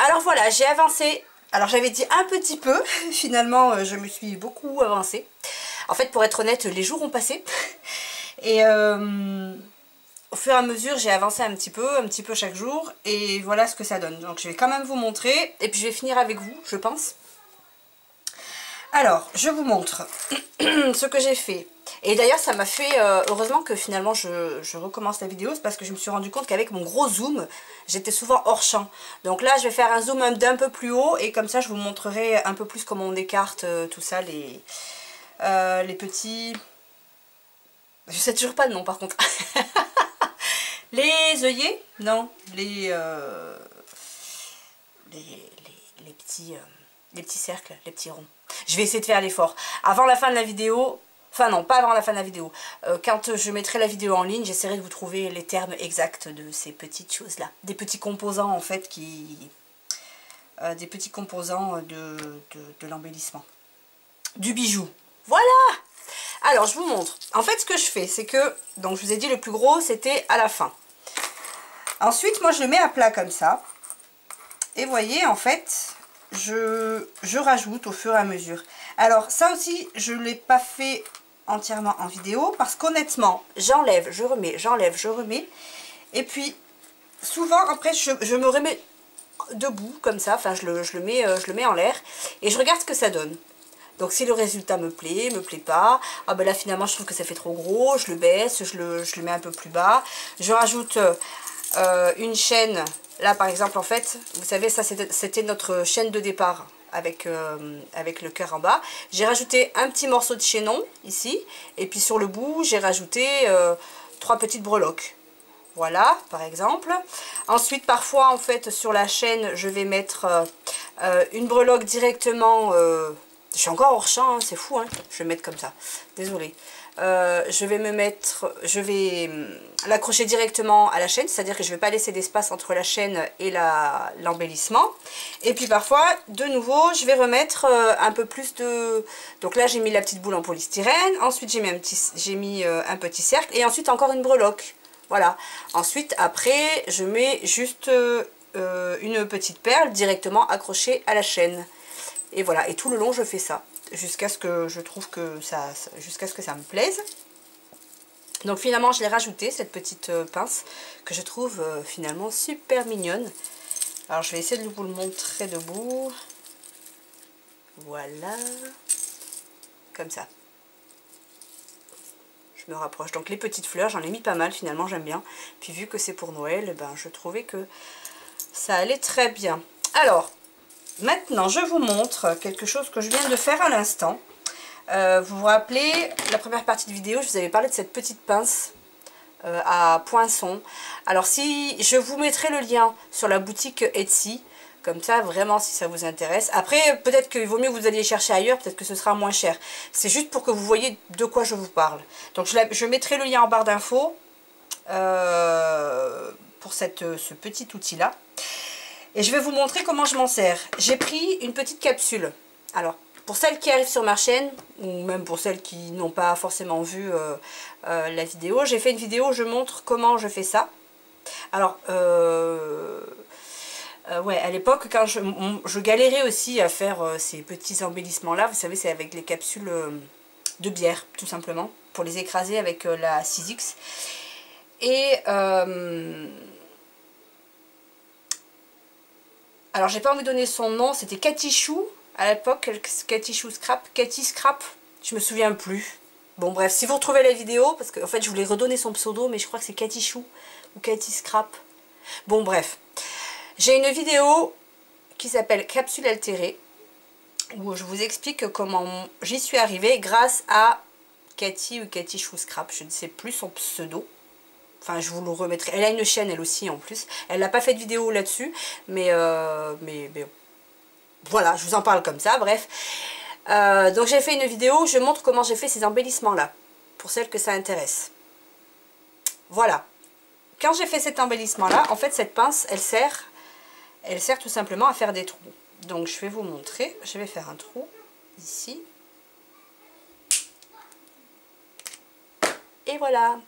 Alors voilà, j'ai avancé. Alors j'avais dit un petit peu, finalement je me suis beaucoup avancée. En fait, pour être honnête, les jours ont passé. Et au fur et à mesure, j'ai avancé un petit peu chaque jour. Et voilà ce que ça donne. Donc je vais quand même vous montrer. Et puis je vais finir avec vous, je pense. Alors, je vous montre ce que j'ai fait. Et d'ailleurs, ça m'a fait... heureusement que finalement, je recommence la vidéo. C'est parce que je me suis rendu compte qu'avec mon gros zoom, j'étais souvent hors champ. Donc là, je vais faire un zoom d'un peu plus haut. Et comme ça, je vous montrerai un peu plus comment on écarte tout ça, les petits... Je sais toujours pas le nom, par contre. Les œillets? Non. Les petits... les petits cercles, les petits ronds. Je vais essayer de faire l'effort. Avant la fin de la vidéo, enfin non, pas avant la fin de la vidéo. Quand je mettrai la vidéo en ligne, j'essaierai de vous trouver les termes exacts de ces petites choses-là. Des petits composants en fait qui... des petits composants de l'embellissement. Du bijou. Voilà! Alors je vous montre. En fait ce que je fais, c'est que... Donc je vous ai dit le plus gros c'était à la fin. Ensuite moi je le mets à plat comme ça. Et vous voyez en fait... Je rajoute au fur et à mesure. Alors ça aussi je ne l'ai pas fait entièrement en vidéo parce qu'honnêtement j'enlève, je remets, j'enlève, je remets et puis souvent après je me remets debout comme ça, enfin je le mets en l'air et je regarde ce que ça donne. Donc si le résultat me plaît pas, ah ben là finalement je trouve que ça fait trop gros, je le baisse, je le mets un peu plus bas, je rajoute une chaîne. Là par exemple en fait, vous savez ça c'était notre chaîne de départ avec, avec le cœur en bas. J'ai rajouté un petit morceau de chaînon ici et puis sur le bout j'ai rajouté 3 petites breloques. Voilà par exemple. Ensuite parfois en fait sur la chaîne je vais mettre une breloque directement, je suis encore hors champ, hein, c'est fou, hein. Je vais mettre comme ça, désolée. Je vais l'accrocher directement à la chaîne, c'est-à-dire que je ne vais pas laisser d'espace entre la chaîne et l'embellissement. Et puis parfois, de nouveau, je vais remettre un peu plus de... Donc là, j'ai mis la petite boule en polystyrène, ensuite j'ai mis un petit cercle, et ensuite encore une breloque. Voilà. Ensuite, après, je mets juste une petite perle directement accrochée à la chaîne. Et voilà, et tout le long, je fais ça. Jusqu'à ce que je trouve que jusqu'à ce que ça me plaise. Donc finalement je l'ai rajouté cette petite pince que je trouve finalement super mignonne. Alors je vais essayer de vous le montrer debout. Voilà, comme ça. Je me rapproche. Donc les petites fleurs, j'en ai mis pas mal finalement, j'aime bien. Puis vu que c'est pour Noël, ben, je trouvais que ça allait très bien. Alors maintenant je vous montre quelque chose que je viens de faire à l'instant. Vous vous rappelez, la première partie de vidéo, je vous avais parlé de cette petite pince à poinçon. Alors si je vous mettrai le lien sur la boutique Etsy, comme ça vraiment si ça vous intéresse. Après peut-être qu'il vaut mieux que vous alliez chercher ailleurs, peut-être que ce sera moins cher. C'est juste pour que vous voyez de quoi je vous parle. Donc je mettrai le lien en barre d'infos pour ce petit outil là. Et je vais vous montrer comment je m'en sers. J'ai pris une petite capsule. Alors pour celles qui arrivent sur ma chaîne, ou même pour celles qui n'ont pas forcément vu la vidéo, j'ai fait une vidéo où je montre comment je fais ça. Alors, ouais, à l'époque, quand je galérais aussi à faire ces petits embellissements-là, vous savez, c'est avec les capsules de bière, tout simplement, pour les écraser avec la 6X. Et... alors, j'ai pas envie de donner son nom, c'était Cathy Chou. À l'époque, Cathy Chou Scrap, Cathy Scrap, je me souviens plus. Bon bref, si vous retrouvez la vidéo, parce qu'en fait je voulais redonner son pseudo, mais je crois que c'est Cathy Chou ou Cathy Scrap. Bon bref, j'ai une vidéo qui s'appelle Capsule altérée, où je vous explique comment j'y suis arrivée grâce à Cathy ou Cathy Chou Scrap, je ne sais plus son pseudo. Enfin, je vous le remettrai. Elle a une chaîne, elle aussi, en plus. Elle n'a pas fait de vidéo là-dessus, mais voilà, je vous en parle comme ça, bref. Donc j'ai fait une vidéo où je montre comment j'ai fait ces embellissements-là, pour celles que ça intéresse. Voilà. Quand j'ai fait cet embellissement-là, en fait, cette pince, elle sert tout simplement à faire des trous. Donc je vais vous montrer. Je vais faire un trou ici. Et voilà.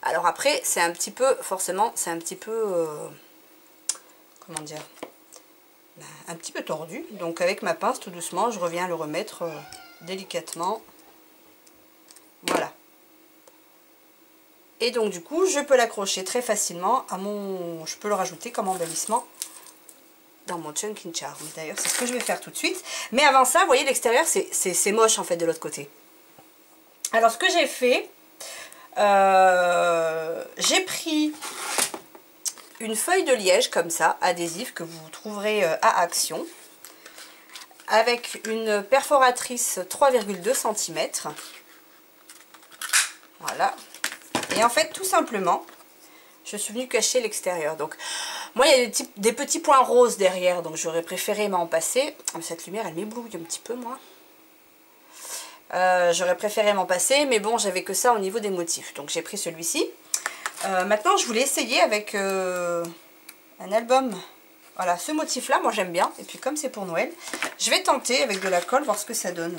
Alors après, c'est un petit peu, forcément, c'est un petit peu, comment dire, un petit peu tordu. Donc avec ma pince, tout doucement, je reviens le remettre délicatement. Voilà. Et donc du coup, je peux l'accrocher très facilement à mon... Je peux le rajouter comme embellissement dans mon Chunky Charm. D'ailleurs, c'est ce que je vais faire tout de suite. Mais avant ça, vous voyez, l'extérieur, c'est moche en fait de l'autre côté. Alors, ce que j'ai fait, j'ai pris une feuille de liège comme ça, adhésive, que vous trouverez à Action, avec une perforatrice 3,2 cm. Voilà. Et en fait, tout simplement, je suis venue cacher l'extérieur. Donc, moi, il y a des petits points roses derrière, donc j'aurais préféré m'en passer. Cette lumière, elle m'éblouille un petit peu, moi. J'aurais préféré m'en passer, mais bon, j'avais que ça au niveau des motifs. Donc, j'ai pris celui-ci. Maintenant, je voulais essayer avec un album. Voilà, ce motif-là, moi, j'aime bien. Et puis, comme c'est pour Noël, je vais tenter avec de la colle, voir ce que ça donne.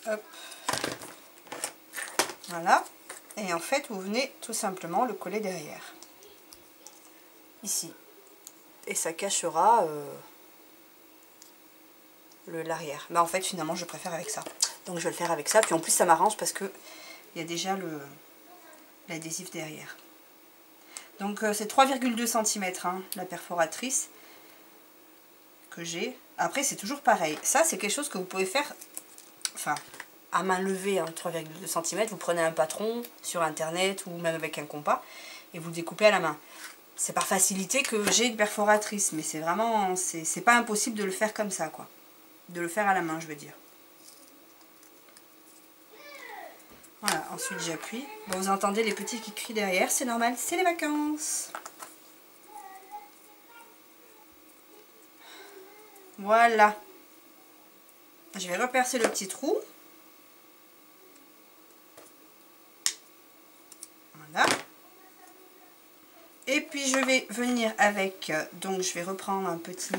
Hop. Voilà. Et en fait, vous venez tout simplement le coller derrière. Ici. Et ça cachera l'arrière. Mais en fait, finalement, je préfère avec ça. Donc, je vais le faire avec ça. Puis en plus, ça m'arrange parce que il y a déjà l'adhésif derrière. Donc, c'est 3,2 cm hein, la perforatrice que j'ai. Après, c'est toujours pareil. Ça, c'est quelque chose que vous pouvez faire... Enfin... à main levée, hein, 3,2 cm, vous prenez un patron sur internet ou même avec un compas et vous découpez à la main. C'est par facilité que j'ai une perforatrice, mais c'est vraiment, c'est pas impossible de le faire comme ça, quoi. De le faire à la main, je veux dire. Voilà, ensuite j'appuie. Bon, vous entendez les petits qui crient derrière, c'est normal, c'est les vacances. Voilà. Je vais repercer le petit trou. Voilà. Et puis je vais venir avec, donc je vais reprendre un petit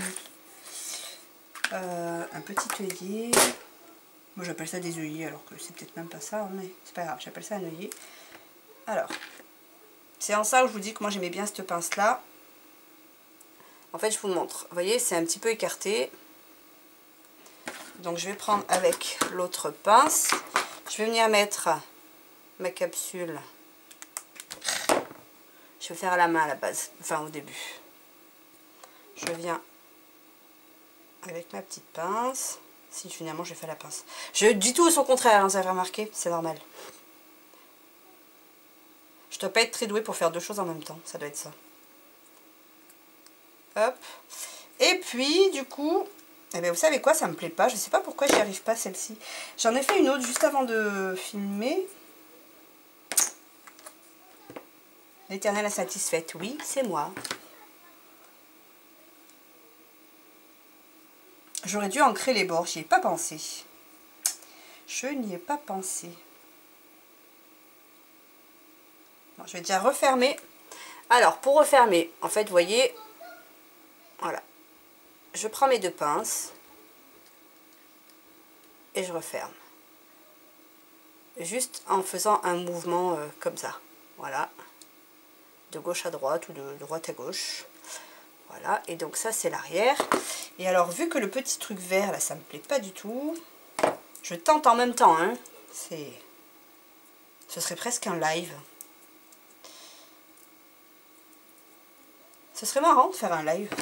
œillet. Moi j'appelle ça des œillets alors que c'est peut-être même pas ça, mais c'est pas grave, j'appelle ça un œillet. Alors, c'est en ça où je vous dis que moi j'aimais bien cette pince là. En fait je vous montre, vous voyez c'est un petit peu écarté. Donc je vais prendre avec l'autre pince, je vais venir mettre ma capsule. Je vais faire à la main à la base, enfin au début. Je viens avec ma petite pince. Si finalement je fais la pince. Je dis tout au contraire, hein, vous avez remarqué, c'est normal. Je dois pas être très douée pour faire deux choses en même temps, ça doit être ça. Hop. Et puis du coup, eh bien, vous savez quoi, ça me plaît pas. Je sais pas pourquoi j'y arrive pas celle-ci. J'en ai fait une autre juste avant de filmer. L'éternelle insatisfaite, oui, c'est moi. J'aurais dû ancrer les bords, j'y ai pas pensé. Je n'y ai pas pensé. Bon, je vais déjà refermer. Alors, pour refermer, en fait, vous voyez, voilà. Je prends mes deux pinces et je referme. Juste en faisant un mouvement comme ça. Voilà. De gauche à droite ou de droite à gauche. Voilà, et donc ça c'est l'arrière. Et alors vu que le petit truc vert là ça me plaît pas du tout, je tente en même temps, hein. Ce serait presque un live. Ce serait marrant de faire un live.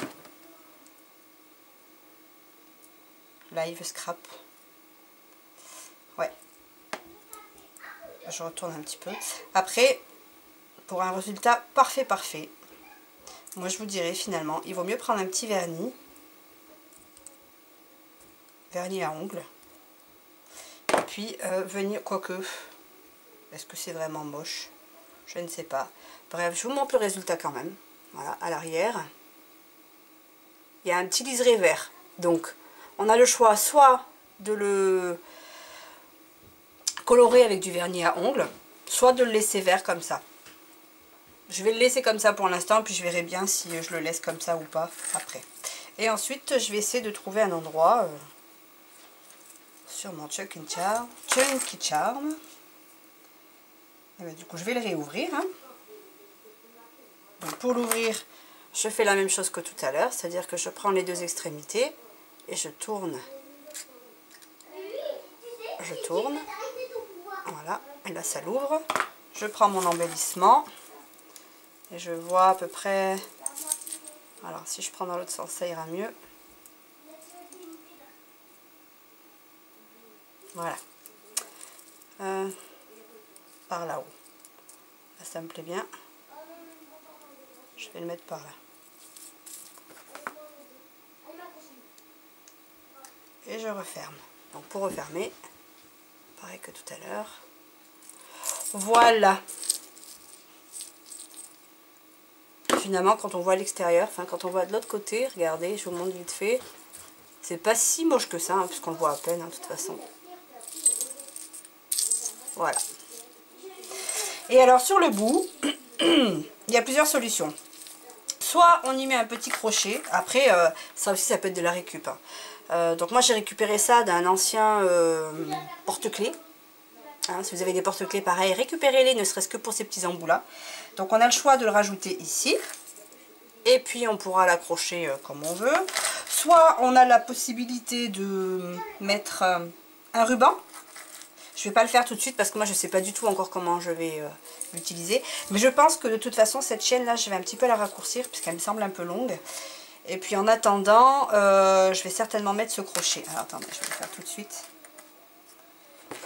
Live scrap. Ouais. Je retourne un petit peu. Après, pour un résultat parfait, moi je vous dirais finalement, il vaut mieux prendre un petit vernis. Vernis à ongles. Et puis venir, quoique, est-ce que c'est vraiment moche? Je ne sais pas. Bref, je vous montre le résultat quand même. Voilà, à l'arrière. Il y a un petit liseré vert. Donc, on a le choix soit de le colorer avec du vernis à ongles, soit de le laisser vert comme ça. Je vais le laisser comme ça pour l'instant, puis je verrai bien si je le laisse comme ça ou pas après. Et ensuite, je vais essayer de trouver un endroit sur mon Chunky Charm Et bien, du coup, je vais le réouvrir. Hein. Donc, pour l'ouvrir, je fais la même chose que tout à l'heure, c'est-à-dire que je prends les deux extrémités et je tourne. Je tourne. Voilà, et là ça l'ouvre. Je prends mon embellissement et je vois à peu près... Alors, si je prends dans l'autre sens, ça ira mieux. Voilà. Par là-haut. Là, ça me plaît bien. Je vais le mettre par là. Et je referme. Donc pour refermer, pareil que tout à l'heure. Voilà. Finalement, quand on voit l'extérieur, enfin quand on voit de l'autre côté, regardez, je vous montre vite fait. C'est pas si moche que ça, hein, puisqu'on le voit à peine, hein, de toute façon. Voilà. Et alors sur le bout, il y a plusieurs solutions. Soit on y met un petit crochet, après ça aussi ça peut être de la récup. Hein. Donc moi j'ai récupéré ça d'un ancien porte-clés. Hein, si vous avez des porte-clés pareils, récupérez-les, ne serait-ce que pour ces petits embouts là. Donc on a le choix de le rajouter ici. Et puis on pourra l'accrocher comme on veut. Soit on a la possibilité de mettre un ruban. Je ne vais pas le faire tout de suite parce que moi je ne sais pas du tout encore comment je vais l'utiliser. Mais je pense que de toute façon cette chaîne là je vais un petit peu la raccourcir puisqu'elle me semble un peu longue. Et puis en attendant je vais certainement mettre ce crochet. Alors attendez, je vais le faire tout de suite.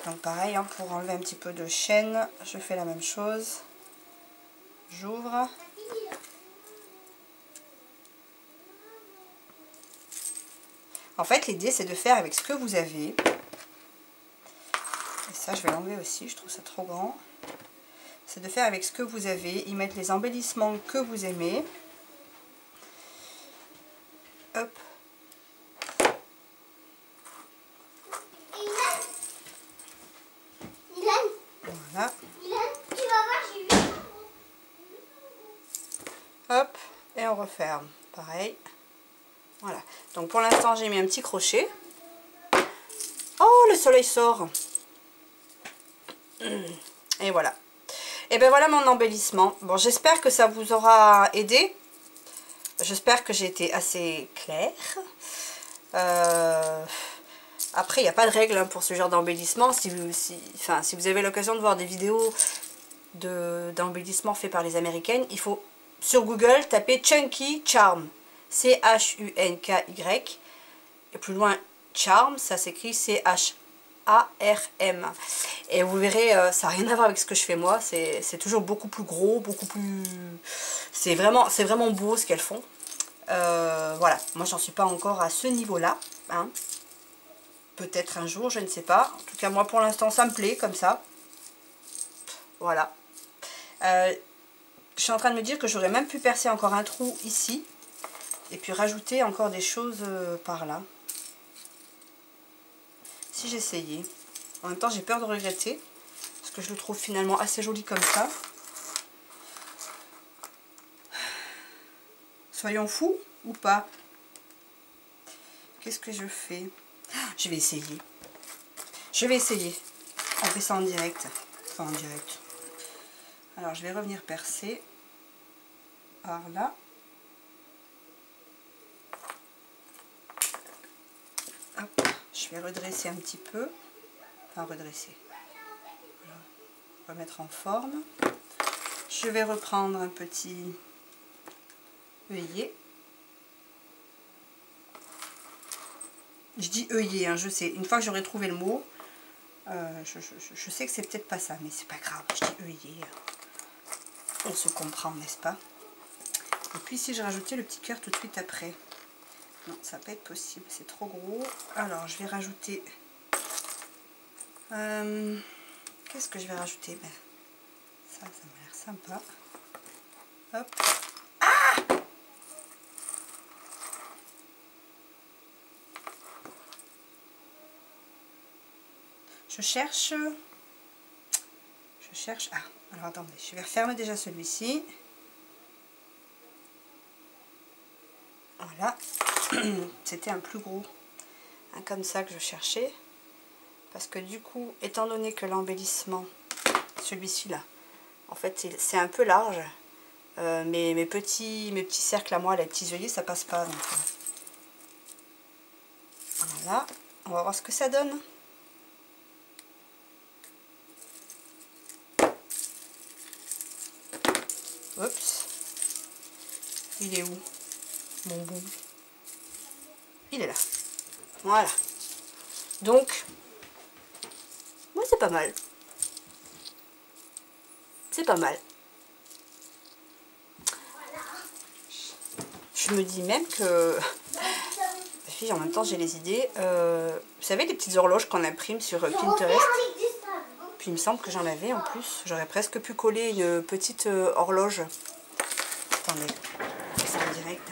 Donc pareil, hein, pour enlever un petit peu de chaîne, je fais la même chose. J'ouvre. En fait l'idée c'est de faire avec ce que vous avez. Et ça, je vais l'enlever aussi, je trouve ça trop grand. C'est de faire avec ce que vous avez, y mettre les embellissements que vous aimez. Hop. Voilà. Hop, et on referme. Pareil. Voilà. Donc pour l'instant, j'ai mis un petit crochet. Oh, le soleil sort. Et voilà. Et ben voilà mon embellissement. Bon, j'espère que ça vous aura aidé. J'espère que j'ai été assez claire. Après, il n'y a pas de règle hein, pour ce genre d'embellissement. Si vous avez l'occasion de voir des vidéos d'embellissement fait par les Américaines, il faut sur Google taper Chunky Charm. C-H-U-N-K-Y. Et plus loin, Charm, ça s'écrit C-H-A-R-M. Et vous verrez, ça n'a rien à voir avec ce que je fais moi. C'est toujours beaucoup plus gros, beaucoup plus... C'est vraiment beau ce qu'elles font. Voilà, moi j'en suis pas encore à ce niveau-là. Hein. Peut-être un jour, je ne sais pas. En tout cas, moi pour l'instant, ça me plaît comme ça. Voilà. Je suis en train de me dire que j'aurais même pu percer encore un trou ici. Et puis rajouter encore des choses par là. Si j'essayais. En même temps, j'ai peur de regretter. Parce que je le trouve finalement assez joli comme ça. Soyons fous ou pas? Qu'est-ce que je fais? Je vais essayer. Je vais essayer. On fait ça en direct. Enfin en direct. Alors je vais revenir percer. Par là. Hop. Je vais redresser un petit peu. Enfin redresser. Voilà. Remettre en forme. Je vais reprendre un petit œillet. Je dis œillet, hein, je sais. Une fois que j'aurai trouvé le mot, je sais que c'est peut-être pas ça, mais c'est pas grave. Je dis œillet. On se comprend, n'est-ce pas? Et puis si je rajoutais le petit cœur tout de suite après. Non, ça va pas être possible, c'est trop gros. Alors, je vais rajouter... Qu'est-ce que je vais rajouter? Ben, ça m'a l'air sympa. Hop. Ah! Je cherche... Ah, alors attendez, je vais refermer déjà celui-ci. Voilà. C'était un plus gros. Un comme ça que je cherchais. Parce que du coup, étant donné que l'embellissement, celui-ci là, En fait, c'est un peu large. Mais mes petits cercles à moi, les petits œillets, ça passe pas. Donc, voilà. On va voir ce que ça donne. Oups. Il est où, mon bout? Il est là. Voilà. Donc, moi c'est pas mal. C'est pas mal. Je me dis même que... En même temps j'ai les idées. Vous savez les petites horloges qu'on imprime sur Pinterest? Puis il me semble que j'en avais en plus. J'aurais presque pu coller une petite horloge. Attendez, c'est en direct.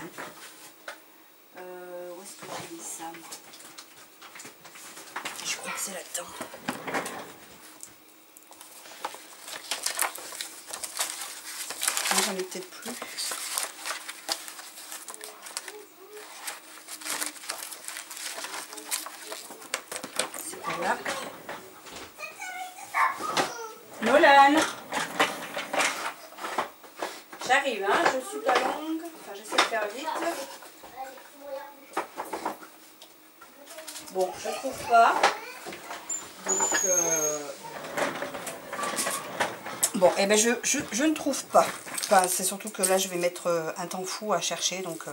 Hein. Où est-ce que j'ai mis ça moi? Je crois que c'est là-dedans. J'en ai peut-être plus. C'est pas là. Nolan, j'arrive, hein, je suis pas longue, enfin j'essaie de faire vite. Bon, je trouve pas. Donc, bon, et eh ben je ne trouve pas. Enfin, c'est surtout que là je vais mettre un temps fou à chercher, donc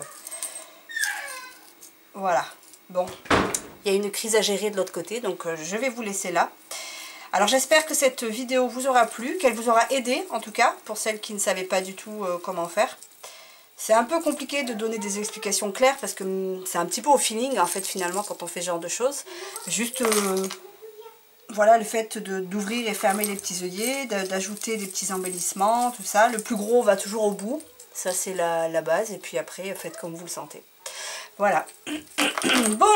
voilà. Bon, il y a une crise à gérer de l'autre côté, donc je vais vous laisser là. Alors j'espère que cette vidéo vous aura plu, qu'elle vous aura aidé en tout cas, pour celles qui ne savaient pas du tout comment faire. C'est un peu compliqué de donner des explications claires parce que c'est un petit peu au feeling en fait finalement quand on fait ce genre de choses. Juste voilà le fait d'ouvrir et fermer les petits œillets, d'ajouter des petits embellissements, tout ça. Le plus gros va toujours au bout, ça c'est la base et puis après faites comme vous le sentez. Voilà. Bon.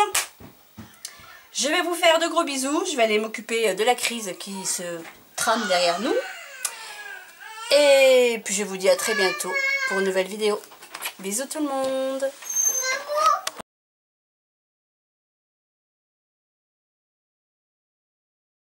Je vais vous faire de gros bisous, je vais aller m'occuper de la crise qui se trame derrière nous. Et puis je vous dis à très bientôt pour une nouvelle vidéo. Bisous tout le monde!